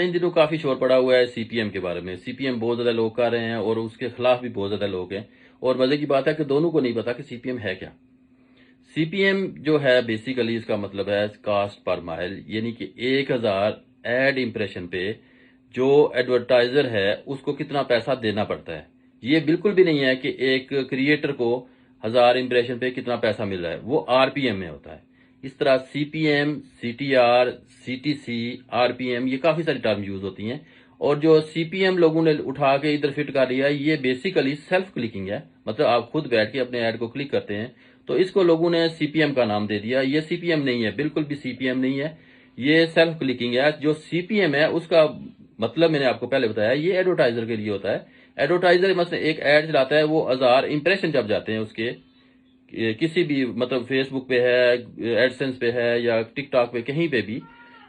इन दिनों काफी शोर पड़ा हुआ है सीपीएम के बारे में। सीपीएम बहुत ज्यादा लोग कर रहे हैं और उसके खिलाफ भी बहुत ज्यादा लोग हैं। और मजे की बात है कि दोनों को नहीं पता कि सीपीएम है क्या। सीपीएम जो है बेसिकली इसका मतलब है कास्ट पर माइल, यानी कि 1000 एड इंप्रेशन पे जो एडवर्टाइजर है उसको कितना पैसा देना पड़ता है। ये बिल्कुल भी नहीं है कि एक क्रिएटर को 1000 इंप्रेशन पे कितना पैसा मिल रहा है, वो आरपीएम में होता है। इस तरह सीपीएम, सीटीआर, सीटीसी, आरपीएम, ये काफी सारी टर्म यूज होती हैं। और जो सीपीएम लोगों ने उठा के इधर फिट कर लिया, ये बेसिकली सेल्फ क्लिकिंग है। मतलब आप खुद बैठ के अपने ऐड को क्लिक करते हैं, तो इसको लोगों ने सीपीएम का नाम दे दिया। ये सीपीएम नहीं है, बिल्कुल भी सीपीएम नहीं है, ये सेल्फ क्लिकिंग है। जो सीपीएम है उसका मतलब मैंने आपको पहले बताया, ये एडवर्टाइजर के लिए होता है। एडवर्टाइजर मतलब एक ऐड चलाता है, वो 1000 इंप्रेशन जब जाते हैं उसके, किसी भी मतलब फेसबुक पे है, एडसेंस पे है या टिकटॉक पे, कहीं पे भी,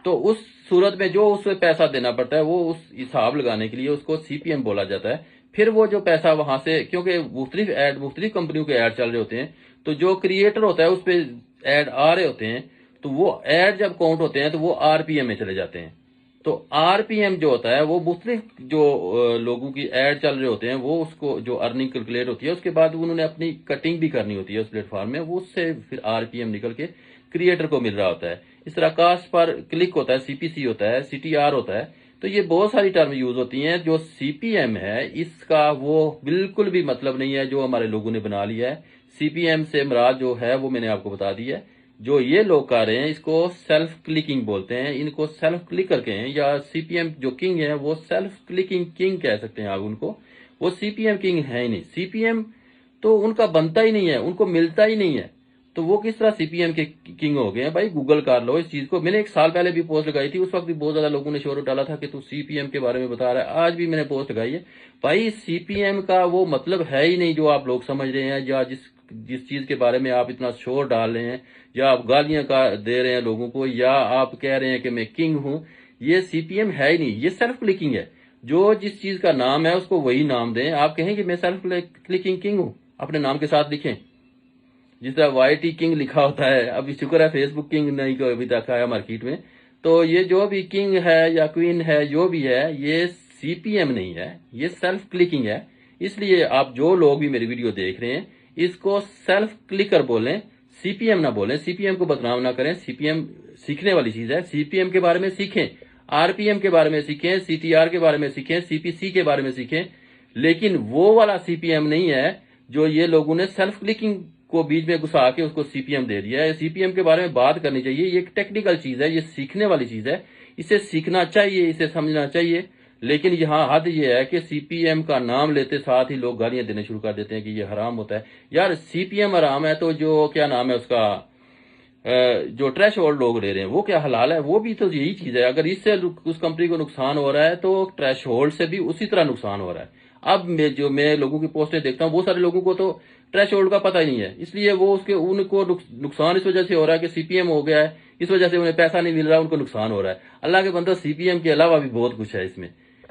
तो उस सूरत में जो उसमें पैसा देना पड़ता है, वो उस हिसाब लगाने के लिए उसको सीपीएम बोला जाता है। फिर वो जो पैसा वहां से, क्योंकि मुख्तलिफ कंपनियों के ऐड चल रहे होते हैं, तो जो क्रिएटर होता है उस पर ऐड आ रहे होते हैं, तो वो ऐड जब काउंट होते हैं तो वो आरपीएम में चले जाते हैं। तो आरपीएम जो होता है वो मुख्तलिफ जो लोगों की ऐड चल रहे होते हैं, वो उसको जो अर्निंग कैलकुलेट होती है, उसके बाद उन्होंने अपनी कटिंग भी करनी होती है उस प्लेटफॉर्म में, वो उससे फिर आरपीएम निकल के क्रिएटर को मिल रहा होता है। इस तरह कास्ट पर क्लिक होता है, सीपीसी होता है, सीटीआर होता है। तो ये बहुत सारी टर्म यूज होती हैं। जो सीपीएम है इसका वो बिल्कुल भी मतलब नहीं है जो हमारे लोगों ने बना लिया है। सीपीएम से मुराद जो है वो मैंने आपको बता दी है। जो ये लोग कर रहे हैं इसको सेल्फ क्लिकिंग बोलते हैं, इनको सेल्फ क्लिक करके हैं, या सीपीएम जो किंग है वो सेल्फ क्लिकिंग किंग कह सकते हैं आप उनको। वो सीपीएम किंग है ही नहीं, सीपीएम तो उनका बनता ही नहीं है, उनको मिलता ही नहीं है। तो वो किस तरह सीपीएम के किंग हो गए हैं? भाई गूगल कर लो इस चीज को। मैंने एक साल पहले भी पोस्ट लगाई थी, उस वक्त भी बहुत ज्यादा लोगों ने शोर उठाला था कि तू सीपीएम के बारे में बता रहा है। आज भी मैंने पोस्ट लगाई है। भाई सीपीएम का वो मतलब है ही नहीं जो आप लोग समझ रहे हैं, या जिस जिस चीज के बारे में आप इतना शोर डाल रहे हैं, या आप गालियां का दे रहे हैं लोगों को, या आप कह रहे हैं कि मैं किंग हूं। ये सीपीएम है ही नहीं, ये सेल्फ क्लिकिंग है। जो जिस चीज का नाम है उसको वही नाम दें। आप कहें कि मैं सेल्फ क्लिकिंग किंग हूं, अपने नाम के साथ लिखें। जिस तरह वाईटी किंग लिखा होता है, अभी शुक्र है फेसबुक किंग नहीं को अभी तक आया मार्केट में। तो ये जो भी किंग है या क्वीन है जो भी है, ये सीपीएम नहीं है, ये सेल्फ क्लिकिंग है। इसलिए आप जो लोग भी मेरी वीडियो देख रहे हैं, इसको सेल्फ क्लिकर बोलें, सीपीएम ना बोलें। सीपीएम को बदनाम ना करें। सीपीएम सीखने वाली चीज है। सीपीएम के बारे में सीखें, आरपीएम के बारे में सीखें, सीटीआर के बारे में सीखें, सीपीसी के बारे में सीखें, लेकिन वो वाला सीपीएम नहीं है जो ये लोगों ने सेल्फ क्लिकिंग को बीच में घुसा के उसको सीपीएम दे दिया है। सीपीएम के बारे में बात करनी चाहिए, ये एक टेक्निकल चीज है, ये सीखने वाली चीज है, इसे सीखना चाहिए, इसे समझना चाहिए। लेकिन यहाँ हद ये है कि सीपीएम का नाम लेते साथ ही लोग गालियां देने शुरू कर देते हैं कि ये हराम होता है। यार सीपीएम हराम है तो जो क्या नाम है उसका, जो ट्रैश होल्ड लोग ले रहे हैं वो क्या हलाल है? वो भी तो यही चीज है। अगर इससे उस कंपनी को नुकसान हो रहा है तो ट्रैश होल्ड से भी उसी तरह नुकसान हो रहा है। अब मैं लोगों की पोस्टें देखता हूँ, बहुत सारे लोगों को तो ट्रैश होल्ड का पता ही नहीं है, इसलिए वो उनको नुकसान इस वजह से हो रहा है कि सीपीएम हो गया है, इस वजह से उन्हें पैसा नहीं मिल रहा, उनको नुकसान हो रहा है। अल्लाह के बंदो, सीपीएम के अलावा भी बहुत कुछ है इसमें।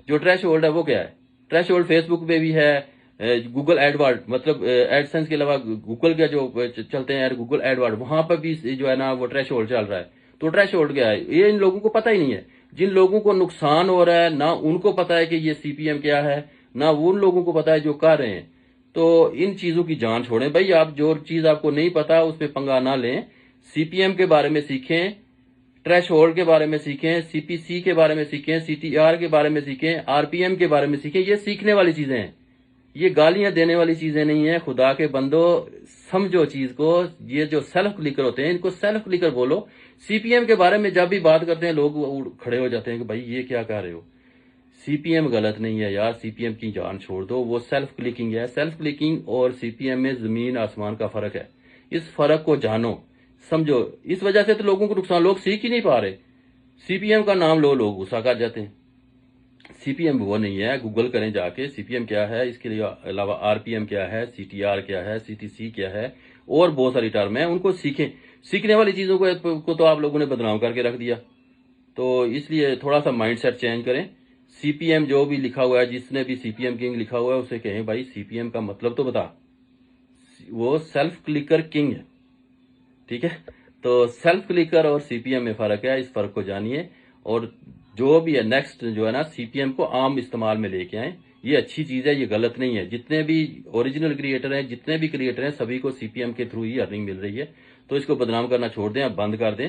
जो ट्रैश होल्ड है वो क्या है? ट्रैश होल्ड फेसबुक पे भी है, गूगल एडवर्ड, मतलब एडसेंस के अलावा गूगल के जो चलते हैं गूगल एडवर्ड, वहां पर भी जो है ना वो ट्रैश होल्ड चल रहा है। तो ट्रैश होल्ड क्या है, ये इन लोगों को पता ही नहीं है। जिन लोगों को नुकसान हो रहा है ना उनको पता है कि ये सीपीएम क्या है, ना उन लोगों को पता है जो कर रहे हैं। तो इन चीजों की जान छोड़ें भाई। आप जो चीज आपको नहीं पता उस पर पंगा ना लें। सीपीएम के बारे में सीखें, ट्रैश होल्ड के बारे में सीखें, सीपीसी के बारे में सीखें, सीटीआर के बारे में सीखें, आरपीएम के बारे में सीखें। ये सीखने वाली चीजें हैं, ये गालियां देने वाली चीजें नहीं है। खुदा के बंदो समझो चीज को। ये जो सेल्फ क्लिकर होते हैं इनको सेल्फ क्लिकर बोलो। सीपीएम के बारे में जब भी बात करते हैं लोग खड़े हो जाते हैं कि भाई ये क्या कर रहे हो। सीपीएम गलत नहीं है यार, सीपीएम की जान छोड़ दो, वो सेल्फ क्लिकिंग है। सेल्फ क्लिकिंग और सीपीएम में जमीन आसमान का फर्क है। इस फर्क को जानो, समझो। इस वजह से तो लोगों को नुकसान, लोग सीख ही नहीं पा रहे। सीपीएम का नाम लो, लोग गुस्सा कर जाते हैं। सीपीएम वो नहीं है, गूगल करें जाके सीपीएम क्या है, इसके अलावा आरपीएम क्या है, सीटीआर क्या है, सीटीसी क्या है, और बहुत सारी टर्म है, उनको सीखें। सीखने वाली चीजों को तो आप लोगों ने बदनाम करके रख दिया। तो इसलिए थोड़ा सा माइंडसेट चेंज करें। सीपीएम जो भी लिखा हुआ है, जिसने भी सीपीएम किंग लिखा हुआ है उसे कहें भाई सीपीएम का मतलब तो बता। वो सेल्फ क्लिकर किंग है, ठीक है। तो सेल्फ क्लिकर और सीपीएम में फर्क है, इस फर्क को जानिए और جو بھی ہے نیکسٹ جو ہے نا سی پی ایم کو عام استعمال میں لے کے آئیں. یہ اچھی چیز ہے, یہ غلط نہیں ہے. جتنے بھی اوریجنل کریٹر ہیں, جتنے بھی کریٹر ہیں, سبھی کو سی پی ایم کے تھرو ہی ارننگ مل رہی ہے. تو اس کو بدنام کرنا چھوڑ دیں, اب بند کر دیں.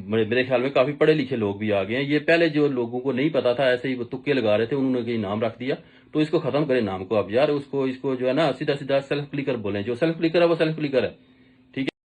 میرے خیال میں کافی پڑھے لکھے لوگ بھی آ گئے ہیں. یہ پہلے جو لوگوں کو نہیں پتا تھا, ایسے ہی وہ تکے لگا رہے تھے, انہوں نے کہیں نام رکھ دیا. تو اس کو ختم کریں نام کو اب یار. اس کو جو ہے نا سیدھا سیدھا سیلف کلکر بولیں. جو سیلف کلکر ہے وہ سیلف کلکر ہے. ٹھیک ہے.